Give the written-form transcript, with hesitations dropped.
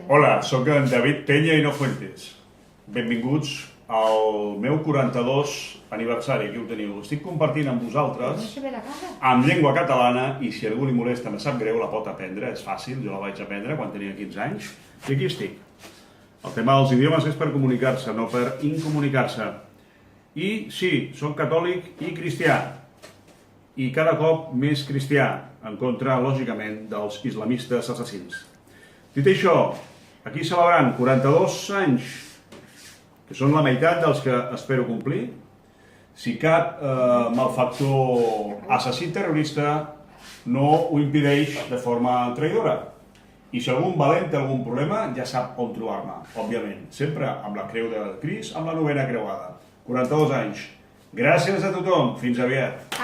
Hola, sóc en David Peña i no Fuentes. Benvinguts al meu 42 aniversari, aquí ho teniu. Estic compartint amb vosaltres, en llengua catalana, i si algú li molesta, me sap greu, la pot aprendre, és fàcil, jo la vaig aprendre quan tenia 15 anys, i aquí estic. El tema dels idiomes és per comunicar-se, no per incomunicar-se. I sí, soc catòlic i cristià, i cada cop més cristià, en contra, lògicament, dels islamistes assassins. Dit això, aquí celebrant 42 anys, que són la meitat dels que espero complir, si cap malfactor assassí terrorista no ho impedeix de forma traïdora. I si algun valent té algun problema, ja sap on trobar-me, òbviament. Sempre amb la creu de Crist, amb la novena creuada. 42 anys. Gràcies a tothom. Fins aviat.